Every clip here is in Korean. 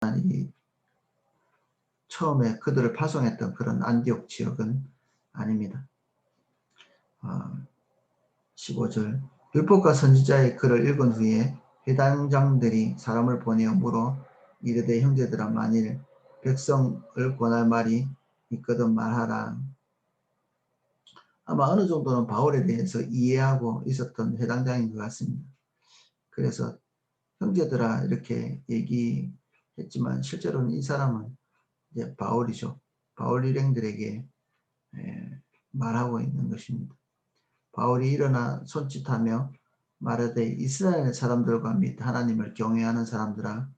이 처음에 그들을 파송했던 그런 안디옥 지역은 아닙니다. 15절 율법과 선지자의 글을 읽은 후에 회당장들이 사람을 보내어 물어 이르되 형제들아 만일 백성을 권할 말이 있거든 말하라. 아마 어느 정도는 바울에 대해서 이해하고 있었던 회당장인 것 같습니다. 그래서 형제들아 이렇게 얘기했지만 실제로는 이 사람은 이제 바울이죠. 바울 일행들에게 말하고 있는 것입니다. 바울이 일어나 손짓하며 말하되 이스라엘 사람들과 및 하나님을 경외하는 사람들아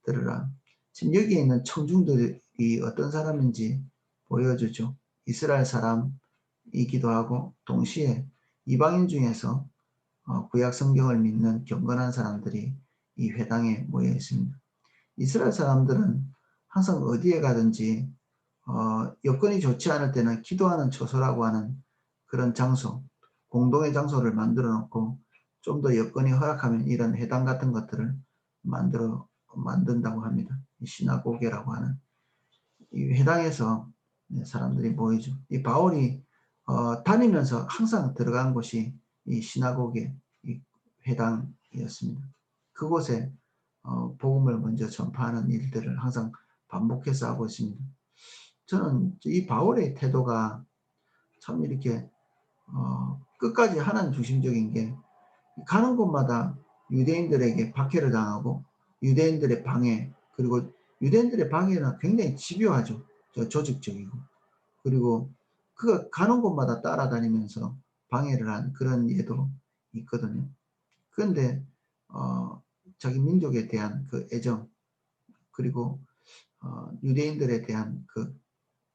들으라. 지금 여기에 있는 청중들이 어떤 사람인지 보여주죠. 이스라엘 사람이기도 하고 동시에 이방인 중에서 구약 성경을 믿는 경건한 사람들이 이 회당에 모여 있습니다. 이스라엘 사람들은 항상 어디에 가든지 여건이 좋지 않을 때는 기도하는 처소라고 하는 그런 장소, 공동의 장소를 만들어 놓고 좀 더 여건이 허락하면 이런 회당 같은 것들을 만든다고 합니다. 시나고게라고 하는 이 회당에서 사람들이 모이죠. 이 바울이 다니면서 항상 들어간 곳이 이 시나고게 이 회당이었습니다. 그곳에 복음을 먼저 전파하는 일들을 항상 반복해서 하고 있습니다. 저는 이 바울의 태도가 참 이렇게 끝까지 하나님 중심적인 게 가는 곳마다 유대인들에게 박해를 당하고 유대인들의 방해, 그리고 유대인들의 방해는 굉장히 집요하죠. 조직적이고. 그리고 그가 가는 곳마다 따라다니면서 방해를 한 그런 예도 있거든요. 그런데 자기 민족에 대한 그 애정, 그리고 유대인들에 대한 그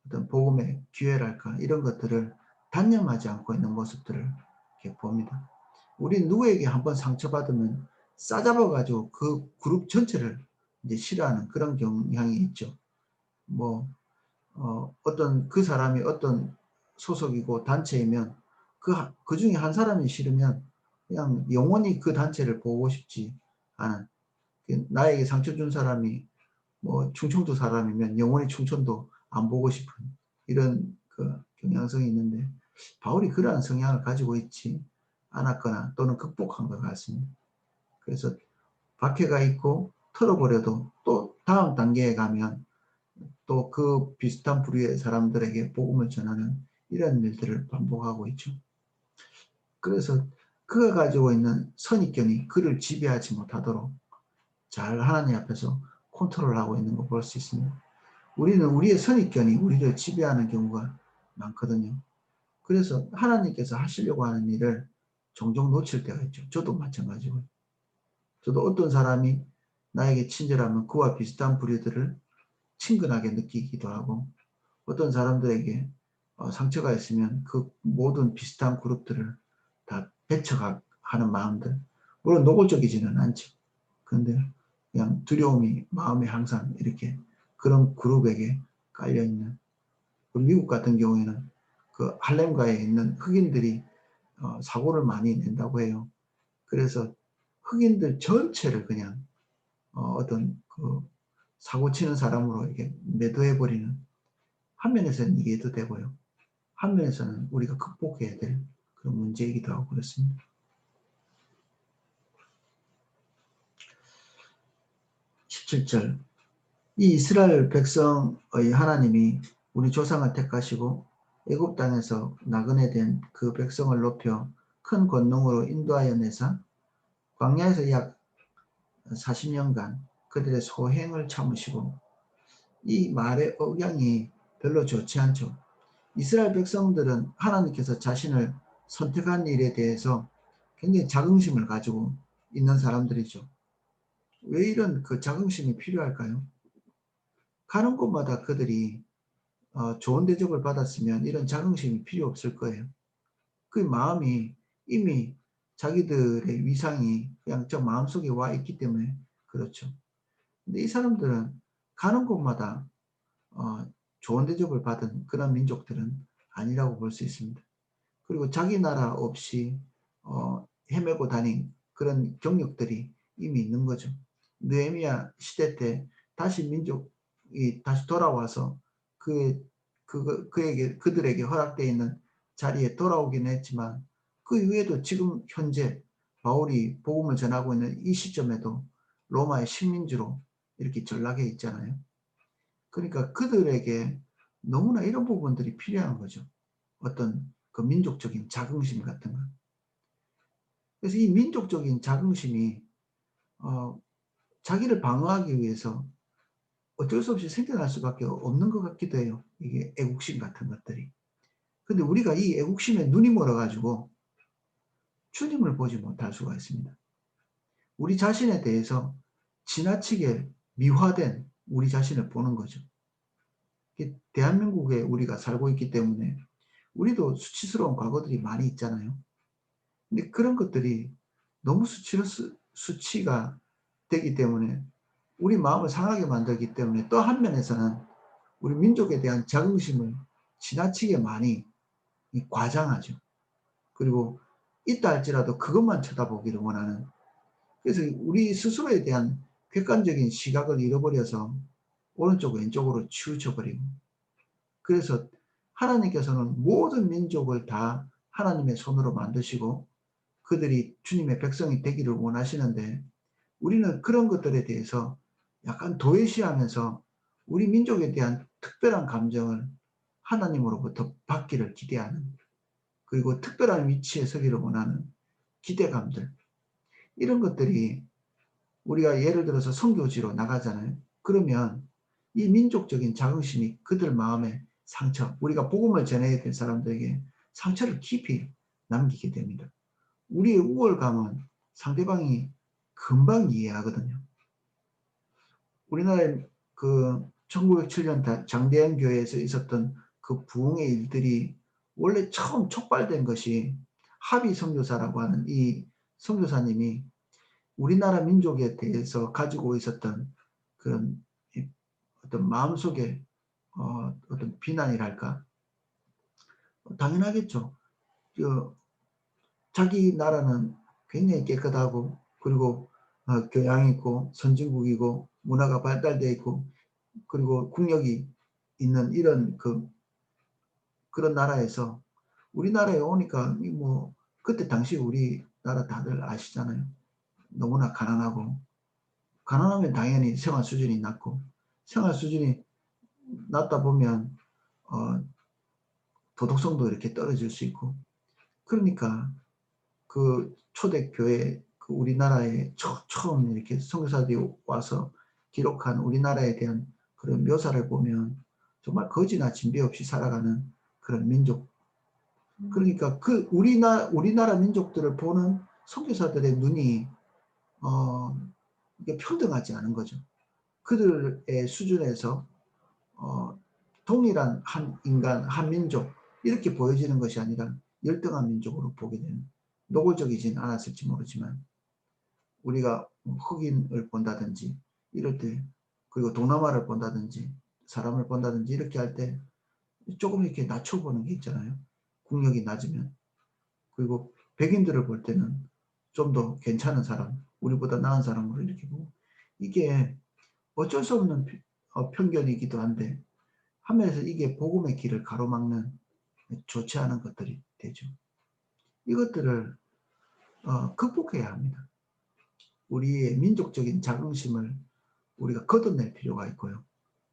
어떤 복음의 기회랄까 이런 것들을 단념하지 않고 있는 모습들을 이렇게 봅니다. 우리 누구에게 한번 상처받으면 싸잡아가지고 그 그룹 전체를 이제 싫어하는 그런 경향이 있죠. 뭐 어떤 그 사람이 어떤 소속이고 단체이면 그 중에 한 사람이 싫으면 그냥 영원히 그 단체를 보고 싶지 않은, 나에게 상처 준 사람이 뭐 충청도 사람이면 영원히 충청도 안 보고 싶은 이런 그 경향성이 있는데 바울이 그러한 성향을 가지고 있지 않았거나 또는 극복한 것 같습니다. 그래서 박해가 있고 털어버려도 또 다음 단계에 가면 또 그 비슷한 부류의 사람들에게 복음을 전하는 이런 일들을 반복하고 있죠. 그래서 그가 가지고 있는 선입견이 그를 지배하지 못하도록 잘 하나님 앞에서 컨트롤하고 있는 거 볼 수 있습니다. 우리는 우리의 선입견이 우리를 지배하는 경우가 많거든요. 그래서 하나님께서 하시려고 하는 일을 종종 놓칠 때가 있죠. 저도 마찬가지고요. 저도 어떤 사람이 나에게 친절하면 그와 비슷한 부류들을 친근하게 느끼기도 하고, 어떤 사람들에게 상처가 있으면 그 모든 비슷한 그룹들을 다 배척하는 마음들, 물론 노골적이지는 않죠. 그런데 그냥 두려움이 마음에 항상 이렇게 그런 그룹에게 깔려있는, 미국 같은 경우에는 그 할렘가에 있는 흑인들이 사고를 많이 낸다고 해요. 그래서 흑인들 전체를 그냥 어떤 그 사고 치는 사람으로 이렇게 매도해버리는, 한 면에서는 이해도 되고요. 한 면에서는 우리가 극복해야 될 그런 문제이기도 하고 그렇습니다. 17절 이 이스라엘 백성의 하나님이 우리 조상을 택하시고 애굽 땅에서 나그네 된 그 백성을 높여 큰 권능으로 인도하여 내사 광야에서 약 40년간 그들의 소행을 참으시고, 이 말의 억양이 별로 좋지 않죠. 이스라엘 백성들은 하나님께서 자신을 선택한 일에 대해서 굉장히 자긍심을 가지고 있는 사람들이죠. 왜 이런 그 자긍심이 필요할까요? 가는 곳마다 그들이 좋은 대접을 받았으면 이런 자긍심이 필요 없을 거예요. 그 마음이 이미 자기들의 위상이 그냥 저 마음속에 와 있기 때문에 그렇죠. 근데 이 사람들은 가는 곳마다 좋은 대접을 받은 그런 민족들은 아니라고 볼 수 있습니다. 그리고 자기 나라 없이 헤매고 다닌 그런 경력들이 이미 있는 거죠. 느헤미야 시대 때 다시 민족이 다시 돌아와서 그들에게 허락되어 있는 자리에 돌아오긴 했지만 그 이후에도 지금 현재 바울이 복음을 전하고 있는 이 시점에도 로마의 식민지로 이렇게 전락해 있잖아요. 그러니까 그들에게 너무나 이런 부분들이 필요한 거죠. 어떤 그 민족적인 자긍심 같은 거. 그래서 이 민족적인 자긍심이 자기를 방어하기 위해서 어쩔 수 없이 생겨날 수밖에 없는 것 같기도 해요. 이게 애국심 같은 것들이. 근데 우리가 이 애국심에 눈이 멀어가지고 주님을 보지 못할 수가 있습니다. 우리 자신에 대해서 지나치게 미화된 우리 자신을 보는 거죠. 대한민국에 우리가 살고 있기 때문에 우리도 수치스러운 과거들이 많이 있잖아요. 근데 그런 것들이 너무 수치가 되기 때문에 우리 마음을 상하게 만들기 때문에 또 한면에서는 우리 민족에 대한 자긍심을 지나치게 많이 과장하죠. 그리고 있다 할지라도 그것만 쳐다보기를 원하는, 그래서 우리 스스로에 대한 객관적인 시각을 잃어버려서 오른쪽 왼쪽으로 치우쳐버리고, 그래서 하나님께서는 모든 민족을 다 하나님의 손으로 만드시고 그들이 주님의 백성이 되기를 원하시는데 우리는 그런 것들에 대해서 약간 도외시하면서 우리 민족에 대한 특별한 감정을 하나님으로부터 받기를 기대하는, 그리고 특별한 위치에 서기를 원하는 기대감들, 이런 것들이 우리가 예를 들어서 선교지로 나가잖아요. 그러면 이 민족적인 자긍심이 그들 마음에 상처, 우리가 복음을 전해야 될 사람들에게 상처를 깊이 남기게 됩니다. 우리의 우월감은 상대방이 금방 이해하거든요. 우리나라의 그 1907년 장대현 교회에서 있었던 그 부흥의 일들이 원래 처음 촉발된 것이 하비 선교사라고 하는 이 선교사님이 우리나라 민족에 대해서 가지고 있었던 그런 어떤 마음속에 어떤 비난이랄까, 당연하겠죠. 자기 나라는 굉장히 깨끗하고 그리고 교양 있고 선진국이고 문화가 발달되어 있고 그리고 국력이 있는 이런 그런 나라에서 우리나라에 오니까 뭐 그때 당시 우리나라 다들 아시잖아요. 너무나 가난하면 당연히 생활 수준이 낮고, 생활 수준이 낮다 보면 도덕성도 이렇게 떨어질 수 있고, 그러니까 그 초대교회 그 우리나라에 처음 이렇게 선교사들이 와서 기록한 우리나라에 대한 그런 묘사를 보면 정말 거지나 진배 없이 살아가는 그런 민족. 그러니까 그 우리나라 민족들을 보는 선교사들의 눈이 이게 평등하지 않은 거죠. 그들의 수준에서 동일한 한 인간, 한 민족 이렇게 보여지는 것이 아니라 열등한 민족으로 보게 되는, 노골적이진 않았을지 모르지만 우리가 흑인을 본다든지 이럴 때, 그리고 동남아를 본다든지 사람을 본다든지 이렇게 할 때 조금 이렇게 낮춰보는 게 있잖아요. 국력이 낮으면. 그리고 백인들을 볼 때는 좀 더 괜찮은 사람, 우리보다 나은 사람으로 이렇게 보고, 이게 어쩔 수 없는 편견이기도 한데 하면서 이게 복음의 길을 가로막는 좋지 않은 것들이 되죠. 이것들을 극복해야 합니다. 우리의 민족적인 자긍심을 우리가 걷어낼 필요가 있고요.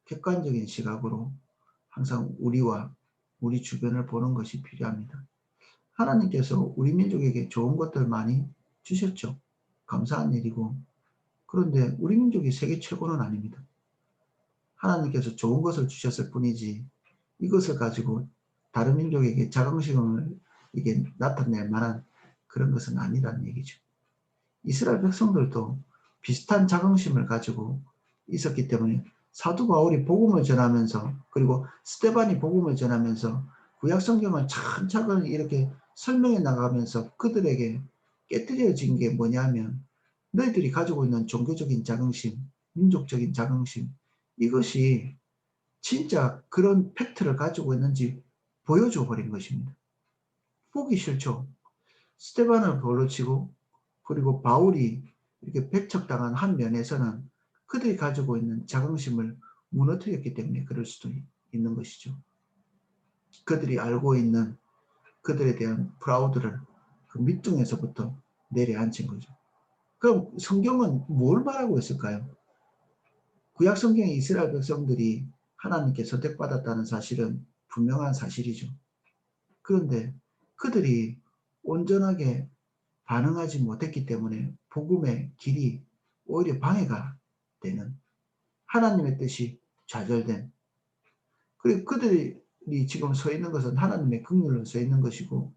객관적인 시각으로 항상 우리와 우리 주변을 보는 것이 필요합니다. 하나님께서 우리 민족에게 좋은 것들 많이 주셨죠. 감사한 일이고, 그런데 우리 민족이 세계 최고는 아닙니다. 하나님께서 좋은 것을 주셨을 뿐이지 이것을 가지고 다른 민족에게 자긍심을 이게 나타낼 만한 그런 것은 아니라는 얘기죠. 이스라엘 백성들도 비슷한 자긍심을 가지고 있었기 때문에 사도 바울이 복음을 전하면서, 그리고 스데반이 복음을 전하면서 구약 성경을 차근차근 이렇게 설명해 나가면서 그들에게 깨뜨려진 게 뭐냐면, 너희들이 가지고 있는 종교적인 자긍심, 민족적인 자긍심, 이것이 진짜 그런 팩트를 가지고 있는지 보여줘 버린 것입니다. 보기 싫죠. 스데반을 벌로 치고 그리고 바울이 이렇게 배척당한 한 면에서는 그들이 가지고 있는 자긍심을 무너뜨렸기 때문에 그럴 수도 있는 것이죠. 그들이 알고 있는 그들에 대한 프라우드를 그 밑둥에서부터 내려앉힌 거죠. 그럼 성경은 뭘 말하고 있을까요? 구약 성경의 이스라엘 백성들이 하나님께 선택받았다는 사실은 분명한 사실이죠. 그런데 그들이 온전하게 반응하지 못했기 때문에 복음의 길이 오히려 방해가 되는, 하나님의 뜻이 좌절된, 그리고 그들이 지금 서 있는 것은 하나님의 긍휼로 서 있는 것이고,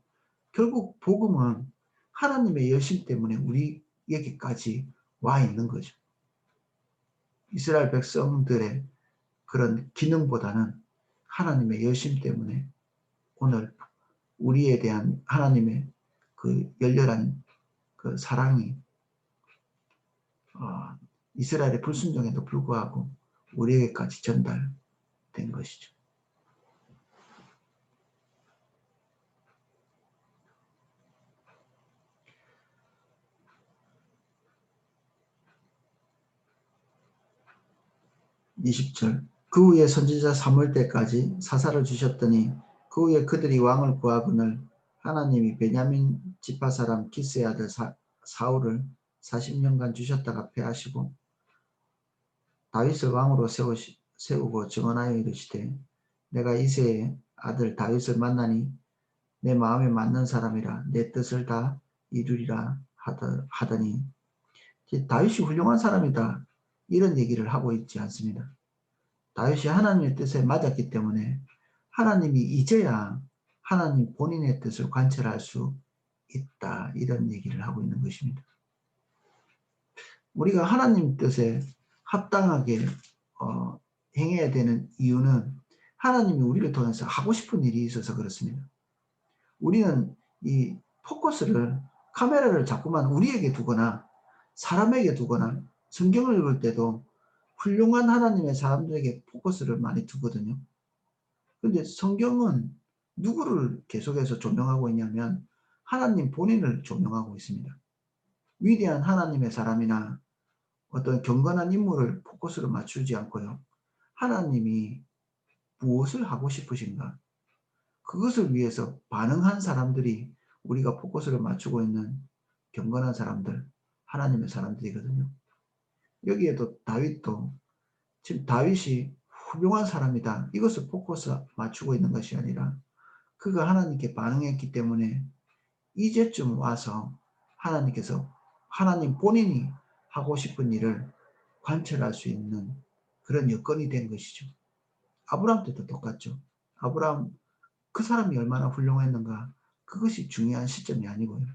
결국 복음은 하나님의 열심 때문에 우리에게까지 와 있는 거죠. 이스라엘 백성들의 그런 기능보다는 하나님의 열심 때문에 오늘 우리에 대한 하나님의 그 열렬한 그 사랑이 이스라엘의 불순종에도 불구하고 우리에게까지 전달된 것이죠. (20절) 그 후에 선지자 사무엘 때까지 사사를 주셨더니 그 후에 그들이 왕을 구하거늘 하나님이 베냐민 지파 사람 기스의 아들 사울을 40년간 주셨다가 패하시고 다윗을 왕으로 세우고 증언하여 이르시되 내가 이새의 아들 다윗을 만나니 내 마음에 맞는 사람이라 내 뜻을 다 이루리라 하더니 다윗이 훌륭한 사람이다 이런 얘기를 하고 있지 않습니다. 다윗이 하나님의 뜻에 맞았기 때문에 하나님이 이제야 하나님 본인의 뜻을 관철할 수 있다 이런 얘기를 하고 있는 것입니다. 우리가 하나님 뜻에 합당하게 행해야 되는 이유는 하나님이 우리를 통해서 하고 싶은 일이 있어서 그렇습니다. 우리는 이 포커스를, 카메라를 자꾸만 우리에게 두거나 사람에게 두거나 성경을 읽을 때도 훌륭한 하나님의 사람들에게 포커스를 많이 두거든요. 그런데 성경은 누구를 계속해서 조명하고 있냐면 하나님 본인을 조명하고 있습니다. 위대한 하나님의 사람이나 어떤 경건한 인물을 포커스로 맞추지 않고요. 하나님이 무엇을 하고 싶으신가? 그것을 위해서 반응한 사람들이 우리가 포커스를 맞추고 있는 경건한 사람들, 하나님의 사람들이거든요. 여기에도 다윗도 지금 다윗이 훌륭한 사람이다. 이것을 포커스 맞추고 있는 것이 아니라 그가 하나님께 반응했기 때문에 이제쯤 와서 하나님께서 하나님 본인이 하고 싶은 일을 관철할 수 있는 그런 여건이 된 것이죠. 아브라함 때도 똑같죠. 아브라함 그 사람이 얼마나 훌륭했는가 그것이 중요한 시점이 아니고요.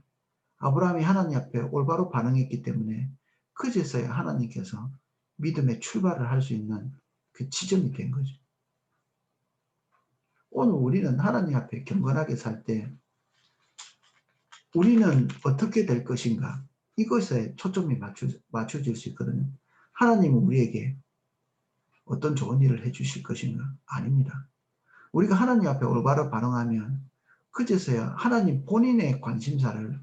아브라함이 하나님 앞에 올바로 반응했기 때문에 그제서야 하나님께서 믿음의 출발을 할 수 있는 그 지점이 된 거죠. 오늘 우리는 하나님 앞에 경건하게 살 때 우리는 어떻게 될 것인가 이것에 초점이 맞춰질 수 있거든요. 하나님은 우리에게 어떤 좋은 일을 해주실 것인가? 아닙니다. 우리가 하나님 앞에 올바로 반응하면 그제서야 하나님 본인의 관심사를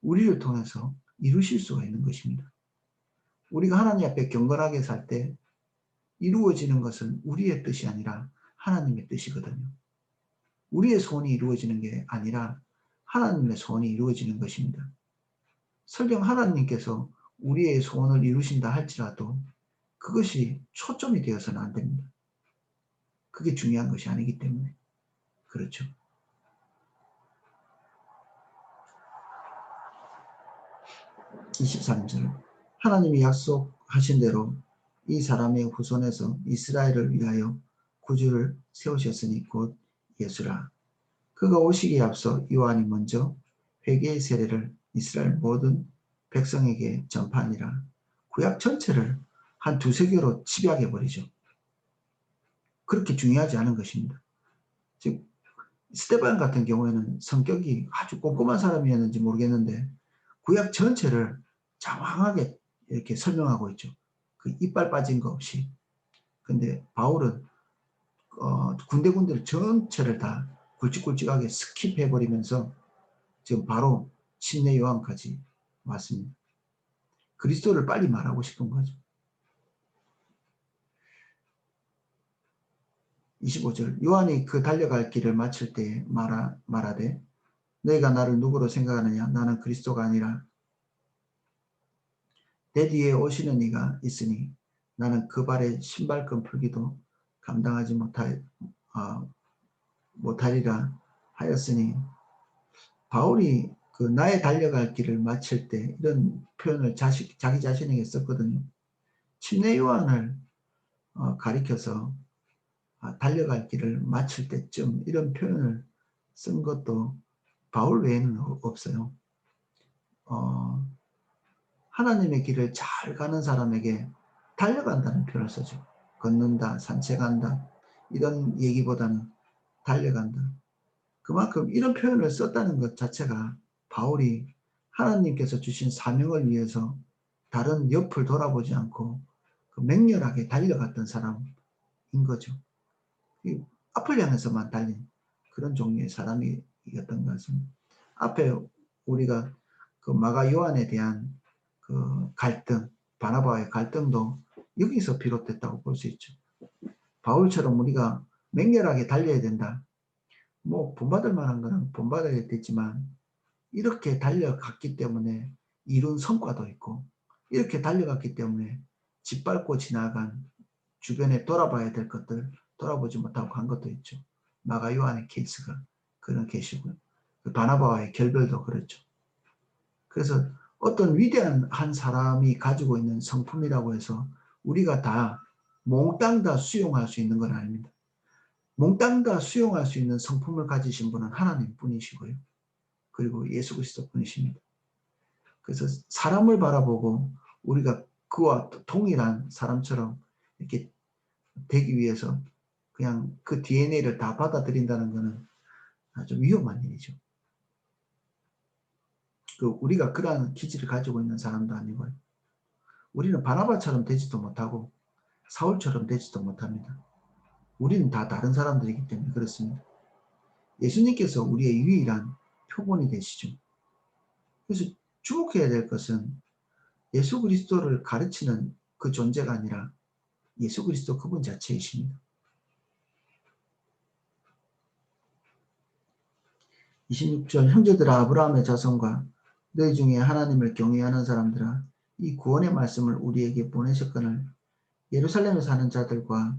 우리를 통해서 이루실 수가 있는 것입니다. 우리가 하나님 앞에 경건하게 살 때 이루어지는 것은 우리의 뜻이 아니라 하나님의 뜻이거든요. 우리의 소원이 이루어지는 게 아니라 하나님의 소원이 이루어지는 것입니다. 설령 하나님께서 우리의 소원을 이루신다 할지라도 그것이 초점이 되어서는 안 됩니다. 그게 중요한 것이 아니기 때문에. 그렇죠. (23절) 하나님이 약속하신 대로 이 사람의 후손에서 이스라엘을 위하여 구주를 세우셨으니 곧 예수라. 그가 오시기에 앞서 요한이 먼저 회개의 세례를 이스라엘 모든 백성에게 전파하니라. 구약 전체를 한 두세 개로 집약해버리죠. 그렇게 중요하지 않은 것입니다. 즉 스데반 같은 경우에는 성격이 아주 꼼꼼한 사람이었는지 모르겠는데 구약 전체를 장황하게 이렇게 설명하고 있죠. 그 이빨 빠진 거 없이. 근데 바울은 군데군데를 전체를 다 굵직굵직하게 스킵해버리면서 지금 바로 침례 요한까지 왔습니다. 그리스도를 빨리 말하고 싶은 거죠. 25절 요한이 그 달려갈 길을 마칠 때에 말하되 너희가 나를 누구로 생각하느냐 나는 그리스도가 아니라 내 뒤에 오시는 이가 있으니 나는 그 발에 신발끈 풀기도 감당하지 못하리라 하였으니 바울이 그 나의 달려갈 길을 마칠 때 이런 표현을 자기 자신에게 썼거든요. 침례 요한을 가리켜서 달려갈 길을 마칠 때쯤 이런 표현을 쓴 것도 바울 외에는 없어요. 하나님의 길을 잘 가는 사람에게 달려간다는 표현을 쓰죠. 걷는다, 산책한다 이런 얘기보다는 달려간다. 그만큼 이런 표현을 썼다는 것 자체가 바울이 하나님께서 주신 사명을 위해서 다른 옆을 돌아보지 않고 맹렬하게 달려갔던 사람인 거죠. 앞을 향해서만 달린 그런 종류의 사람이었던 것은 앞에 우리가 그 마가 요한에 대한 그 갈등, 바나바와의 갈등도 여기서 비롯됐다고 볼 수 있죠. 바울처럼 우리가 맹렬하게 달려야 된다. 뭐 본받을 만한 거는 본받아야 되지만 이렇게 달려갔기 때문에 이룬 성과도 있고 이렇게 달려갔기 때문에 짓밟고 지나간 주변에 돌아봐야 될 것들 돌아보지 못하고 간 것도 있죠. 마가 요한의 케이스가 그런 케이스고요. 바나바와의 결별도 그렇죠. 그래서 어떤 위대한 한 사람이 가지고 있는 성품이라고 해서 우리가 다 몽땅 다 수용할 수 있는 건 아닙니다. 몽땅 다 수용할 수 있는 성품을 가지신 분은 하나님 뿐이시고요. 그리고 예수 그리스도 뿐이십니다. 그래서 사람을 바라보고 우리가 그와 동일한 사람처럼 이렇게 되기 위해서 그냥 그 DNA를 다 받아들인다는 것은 아주 위험한 일이죠. 우리가 그러한 기질을 가지고 있는 사람도 아니고요. 우리는 바나바처럼 되지도 못하고 사울처럼 되지도 못합니다. 우리는 다 다른 사람들이기 때문에 그렇습니다. 예수님께서 우리의 유일한 표본이 되시죠. 그래서 주목해야 될 것은 예수 그리스도를 가르치는 그 존재가 아니라 예수 그리스도 그분 자체이십니다. 26절 형제들아 아브라함의 자손과 너희 중에 하나님을 경외하는 사람들아 이 구원의 말씀을 우리에게 보내셨거늘 예루살렘에 사는 자들과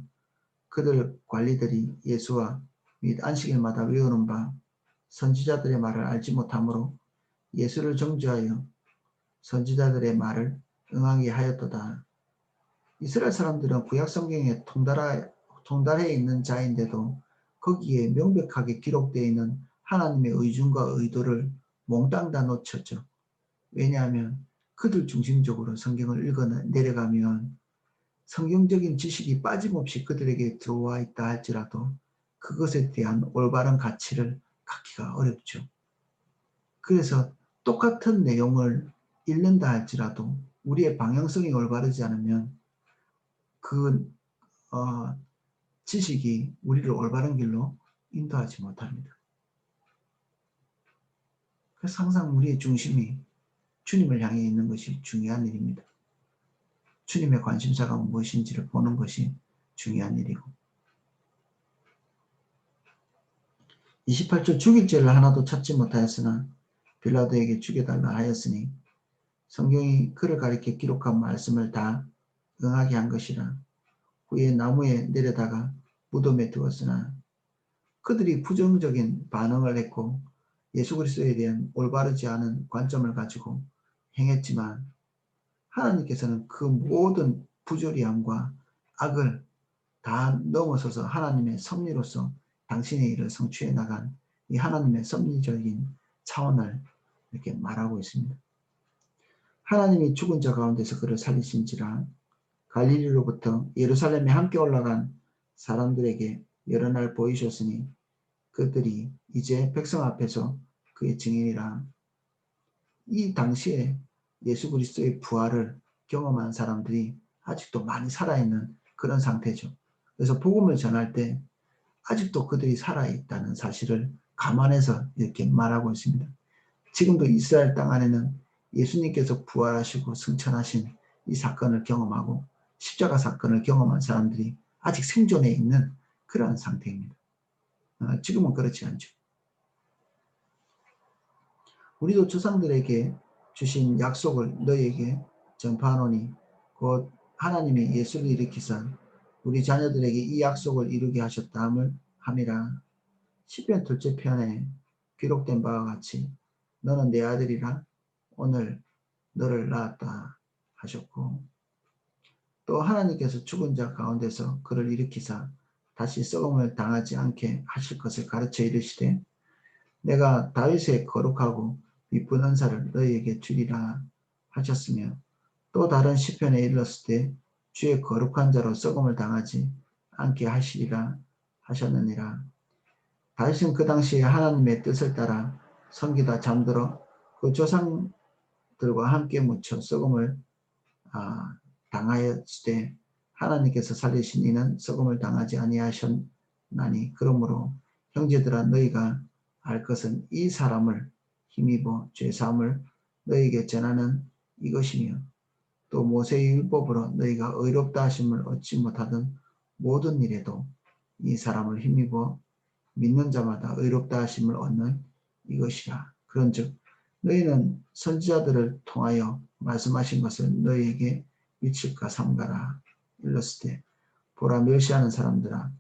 그들 관리들이 예수와 및 안식일마다 외우는 바 선지자들의 말을 알지 못하므로 예수를 정죄하여 선지자들의 말을 응하게 하였도다. 이스라엘 사람들은 구약 성경에 통달해 있는 자인데도 거기에 명백하게 기록되어 있는 하나님의 의중과 의도를 몽땅 다 놓쳤죠. 왜냐하면 그들 중심적으로 성경을 읽어 내려가면 성경적인 지식이 빠짐없이 그들에게 들어와 있다 할지라도 그것에 대한 올바른 가치를 갖기가 어렵죠. 그래서 똑같은 내용을 읽는다 할지라도 우리의 방향성이 올바르지 않으면 그 지식이 우리를 올바른 길로 인도하지 못합니다. 그래서 항상 우리의 중심이 주님을 향해 있는 것이 중요한 일입니다. 주님의 관심사가 무엇인지를 보는 것이 중요한 일이고 28절 죽일 죄를 하나도 찾지 못하였으나 빌라도에게 죽여달라 하였으니 성경이 그를 가리켜 기록한 말씀을 다 응하게 한 것이라. 후에 나무에 내려다가 무덤에 두었으나 그들이 부정적인 반응을 했고 예수 그리스도에 대한 올바르지 않은 관점을 가지고 행했지만 하나님께서는 그 모든 부조리함과 악을 다 넘어서서 하나님의 섭리로서 당신의 일을 성취해 나간 이 하나님의 섭리적인 차원을 이렇게 말하고 있습니다. 하나님이 죽은 자 가운데서 그를 살리신지라 갈릴리로부터 예루살렘에 함께 올라간 사람들에게 여러 날 보이셨으니 그들이 이제 백성 앞에서 그의 증인이라. 이 당시에 예수 그리스도의 부활을 경험한 사람들이 아직도 많이 살아있는 그런 상태죠. 그래서 복음을 전할 때 아직도 그들이 살아있다는 사실을 감안해서 이렇게 말하고 있습니다. 지금도 이스라엘 땅 안에는 예수님께서 부활하시고 승천하신 이 사건을 경험하고 십자가 사건을 경험한 사람들이 아직 생존해 있는 그러한 상태입니다. 지금은 그렇지 않죠. 우리도 조상들에게 주신 약속을 너희에게 전파하노니 곧 하나님이 예수를 일으키사 우리 자녀들에게 이 약속을 이루게 하셨다함을 함이라. 시편 둘째 편에 기록된 바와 같이 너는 내 아들이라 오늘 너를 낳았다 하셨고, 또 하나님께서 죽은 자 가운데서 그를 일으키사 다시 썩음을 당하지 않게 하실 것을 가르쳐 이르시되 내가 다윗의 거룩하고 이쁜 은사를 너희에게 주리라 하셨으며, 또 다른 시편에 일렀을 때 주의 거룩한 자로 썩음을 당하지 않게 하시리라 하셨느니라. 다윗은 그 당시에 하나님의 뜻을 따라 섬기다 잠들어 그 조상들과 함께 묻혀 썩음을 당하였을 때 하나님께서 살리신 이는 썩음을 당하지 아니하셨나니, 그러므로 형제들아 너희가 알 것은 이 사람을 힘입어 죄사함을 너희에게 전하는 이것이며, 또 모세의 율법으로 너희가 의롭다 하심을 얻지 못하던 모든 일에도 이 사람을 힘입어 믿는 자마다 의롭다 하심을 얻는 이것이라. 그런즉 너희는 선지자들을 통하여 말씀하신 것을 너희에게 미칠까 삼가라. 일렀을 때 보라 멸시하는 사람들아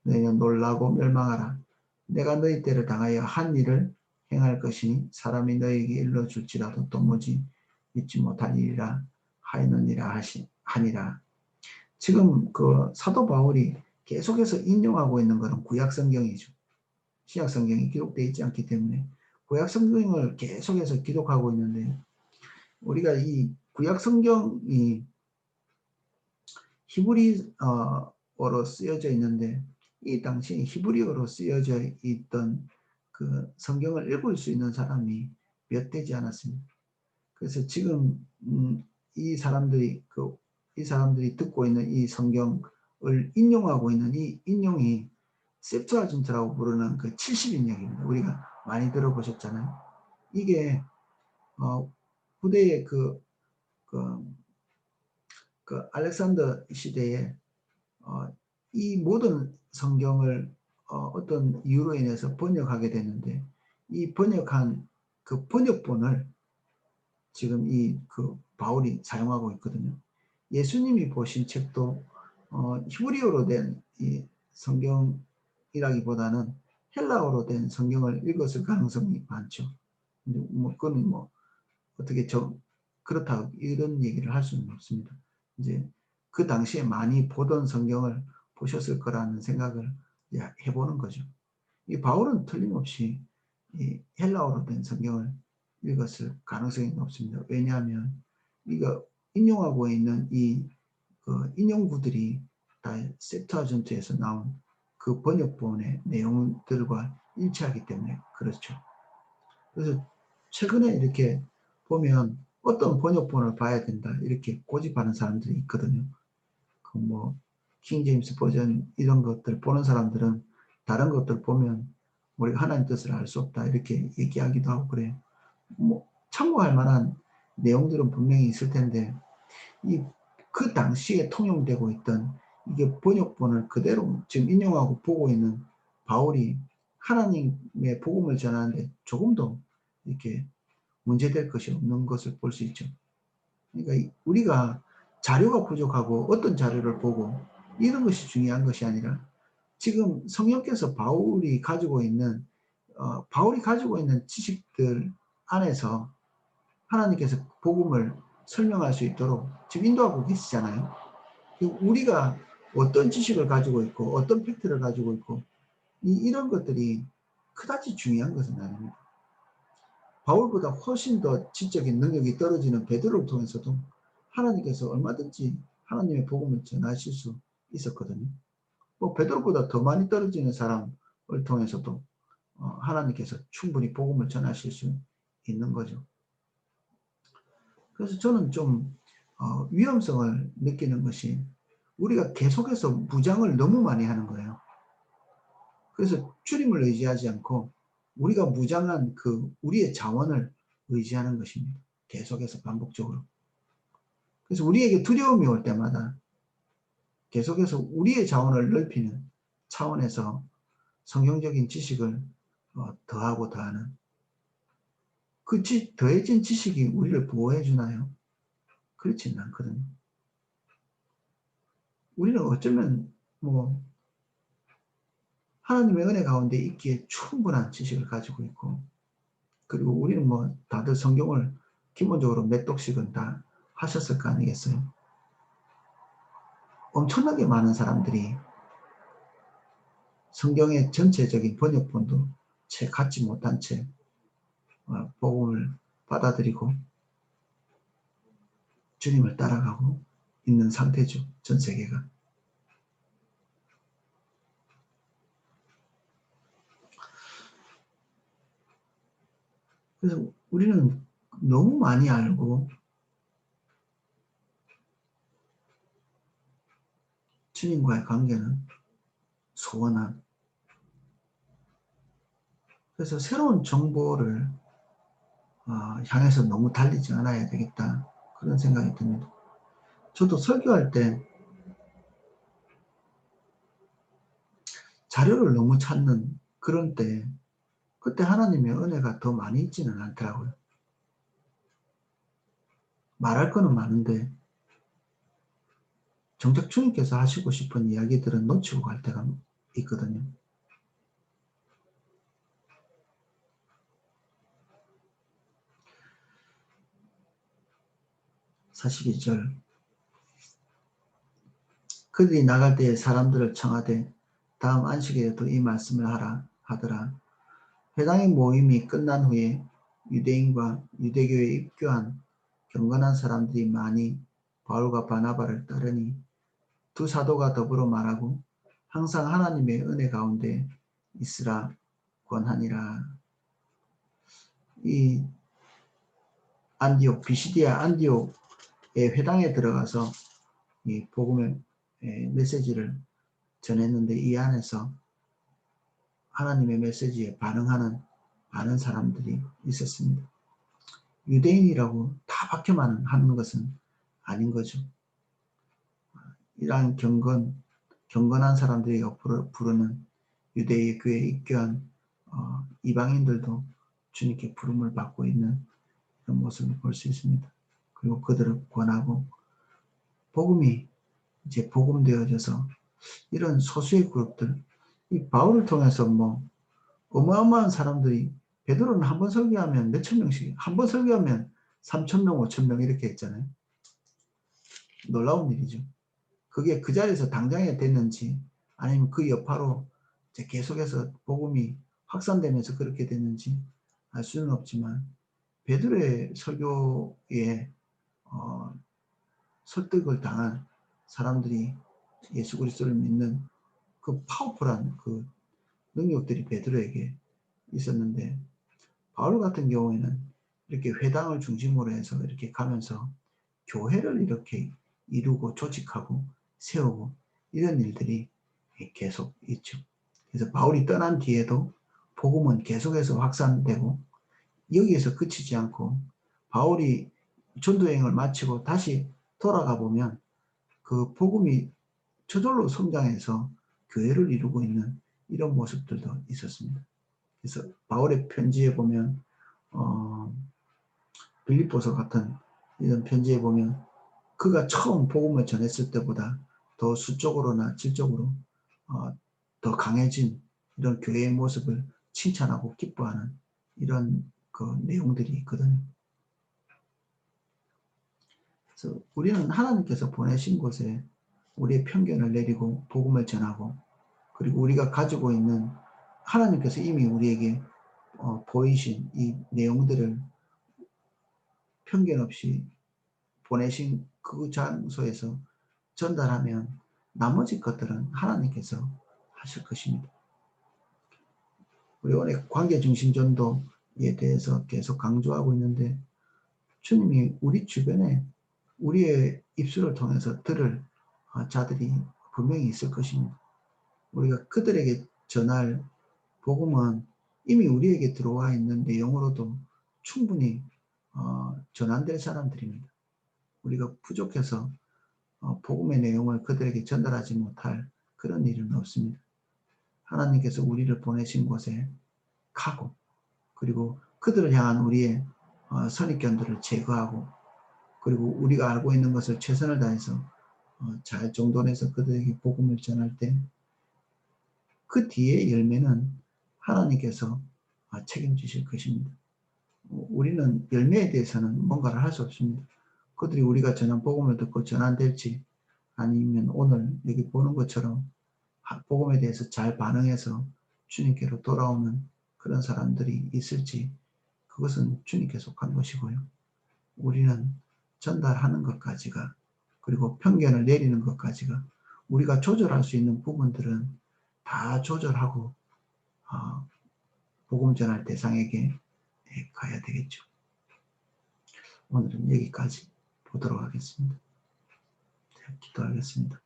너희는 놀라고 멸망하라. 내가 너희 때를 당하여 한 일을 행할 것이니 사람이 너희에게 일러줄지라도 도무지 믿지 못하리라 하였느니라 하니라. 지금 그 사도 바울이 계속해서 인용하고 있는 것은 구약 성경이죠. 신약 성경이 기록되어 있지 않기 때문에 구약 성경을 계속해서 기록하고 있는데, 우리가 이 구약 성경이 히브리어로 쓰여져 있는데 이 당시 히브리어로 쓰여져 있던 그 성경을 읽을 수 있는 사람이 몇 되지 않았습니다. 그래서 지금 이 사람들이 듣고 있는 이 성경을 인용하고 있는 이 인용이 셉투아진트라고 부르는 그 70인역입니다. 우리가 많이 들어보셨잖아요. 이게 후대의 그 알렉산더 시대에 이 모든 성경을 어떤 이유로 인해서 번역하게 됐는데, 이 번역한 그 번역본을 지금 그 바울이 사용하고 있거든요. 예수님이 보신 책도 히브리어로 된 이 성경이라기보다는 헬라어로 된 성경을 읽었을 가능성이 많죠. 그건 어떻게 그렇다 이런 얘기를 할 수는 없습니다. 이제 그 당시에 많이 보던 성경을 보셨을 거라는 생각을 해보는 거죠. 이 바울은 틀림없이 이 헬라어로 된 성경을 읽었을 가능성이 높습니다. 왜냐하면 이거 인용하고 있는 그 인용구들이 다 셉투아진트에서 나온 그 번역본의 내용들과 일치하기 때문에 그렇죠. 그래서 최근에 이렇게 보면 어떤 번역본을 봐야 된다 이렇게 고집하는 사람들이 있거든요. 킹 제임스 버전 이런 것들 보는 사람들은 다른 것들 보면 우리가 하나님 뜻을 알 수 없다 이렇게 얘기하기도 하고 그래요. 참고할 만한 내용들은 분명히 있을 텐데 그 당시에 통용되고 있던 이게 번역본을 그대로 지금 인용하고 보고 있는 바울이 하나님의 복음을 전하는데 조금도 이렇게 문제될 것이 없는 것을 볼 수 있죠. 그러니까 우리가 자료가 부족하고 어떤 자료를 보고 이런 것이 중요한 것이 아니라 지금 성령께서 바울이 가지고 있는 지식들 안에서 하나님께서 복음을 설명할 수 있도록 지금 인도하고 계시잖아요. 우리가 어떤 지식을 가지고 있고 어떤 팩트를 가지고 있고 이런 것들이 그다지 중요한 것은 아닙니다. 바울보다 훨씬 더 지적인 능력이 떨어지는 베드로를 통해서도 하나님께서 얼마든지 하나님의 복음을 전하실 수 있었거든요. 베드로보다 더 많이 떨어지는 사람을 통해서도 하나님께서 충분히 복음을 전하실 수 있는 거죠. 그래서 저는 좀 위험성을 느끼는 것이 우리가 계속해서 무장을 너무 많이 하는 거예요. 그래서 주님을 의지하지 않고 우리가 무장한 우리의 자원을 의지하는 것입니다. 계속해서 반복적으로. 그래서 우리에게 두려움이 올 때마다 계속해서 우리의 자원을 넓히는 차원에서 성경적인 지식을 더하고 더하는 그 더해진 지식이 우리를 보호해 주나요? 그렇지는 않거든요. 우리는 어쩌면 뭐 하나님의 은혜 가운데 있기에 충분한 지식을 가지고 있고, 그리고 우리는 뭐 다들 성경을 기본적으로 몇 독씩은 다 하셨을 거 아니겠어요? 엄청나게 많은 사람들이 성경의 전체적인 번역본도 채 갖지 못한 채 복음을 받아들이고 주님을 따라가고 있는 상태죠. 전 세계가. 그래서 우리는 너무 많이 알고 주님과의 관계는 소원한, 그래서 새로운 정보를 향해서 너무 달리지 않아야 되겠다, 그런 생각이 듭니다. 저도 설교할 때 자료를 너무 찾는 그런 때, 그때 하나님의 은혜가 더 많이 있지는 않더라고요. 말할 거는 많은데 정작 주님께서 하시고 싶은 이야기들은 놓치고 갈 때가 있거든요. 42절, 그들이 나갈 때에 사람들을 청하되 다음 안식일에도 이 말씀을 하라 하더라. 회당의 모임이 끝난 후에 유대인과 유대교에 입교한 경건한 사람들이 많이 바울과 바나바를 따르니 두 사도가 더불어 말하고 항상 하나님의 은혜 가운데 있으라 권하니라. 이 안디옥, 비시디아 안디옥의 회당에 들어가서 이 복음의 메시지를 전했는데, 이 안에서 하나님의 메시지에 반응하는 많은 사람들이 있었습니다. 유대인이라고 다 박혀만 하는 것은 아닌 거죠. 이러한 경건한 사람들이 부르는 유대의 교회에 입교한 이방인들도 주님께 부름을 받고 있는 그런 모습을 볼 수 있습니다. 그리고 그들을 권하고 복음이 이제 복음되어져서 이런 소수의 그룹들, 이 바울을 통해서 뭐 어마어마한 사람들이, 베드로는 한 번 설교하면 몇천 명씩, 한 번 설교하면 3,000명, 5,000명 이렇게 했잖아요. 놀라운 일이죠. 그게 그 자리에서 당장에 됐는지 아니면 그 여파로 이제 계속해서 복음이 확산되면서 그렇게 됐는지 알 수는 없지만, 베드로의 설교에 설득을 당한 사람들이 예수 그리스도를 믿는 그 파워풀한 그 능력들이 베드로에게 있었는데, 바울 같은 경우에는 이렇게 회당을 중심으로 해서 이렇게 가면서 교회를 이렇게 이루고 조직하고 세우고 이런 일들이 계속 있죠. 그래서 바울이 떠난 뒤에도 복음은 계속해서 확산되고, 여기에서 그치지 않고 바울이 전도여행을 마치고 다시 돌아가 보면 그 복음이 저절로 성장해서 교회를 이루고 있는 이런 모습들도 있었습니다. 그래서 바울의 편지에 보면 빌립보서 같은 이런 편지에 보면 그가 처음 복음을 전했을 때보다 더 수적으로나 질적으로 더 강해진 이런 교회의 모습을 칭찬하고 기뻐하는 이런 그 내용들이 있거든요. 그래서 우리는 하나님께서 보내신 곳에 우리의 편견을 내리고 복음을 전하고, 그리고 우리가 가지고 있는 하나님께서 이미 우리에게 보이신 이 내용들을 편견 없이 보내신 그 장소에서 전달하면 나머지 것들은 하나님께서 하실 것입니다. 우리 오늘 관계중심 전도에 대해서 계속 강조하고 있는데, 주님이 우리 주변에 우리의 입술을 통해서 들을 자들이 분명히 있을 것입니다. 우리가 그들에게 전할 복음은 이미 우리에게 들어와 있는 내용으로도 충분히 전환될 사람들입니다. 우리가 부족해서 복음의 내용을 그들에게 전달하지 못할 그런 일은 없습니다. 하나님께서 우리를 보내신 곳에 가고, 그리고 그들을 향한 우리의 선입견들을 제거하고, 그리고 우리가 알고 있는 것을 최선을 다해서 잘 정돈해서 그들에게 복음을 전할 때 그 뒤에 열매는 하나님께서 책임지실 것입니다. 우리는 열매에 대해서는 뭔가를 할 수 없습니다. 그들이 우리가 전한 복음을 듣고 전환될지, 아니면 오늘 여기 보는 것처럼 복음에 대해서 잘 반응해서 주님께로 돌아오는 그런 사람들이 있을지, 그것은 주님께 속한 것이고요. 우리는 전달하는 것까지가, 그리고 편견을 내리는 것까지가, 우리가 조절할 수 있는 부분들은 다 조절하고 복음 전할 대상에게 가야 되겠죠. 오늘은 여기까지 보도록 하겠습니다. 기도하겠습니다.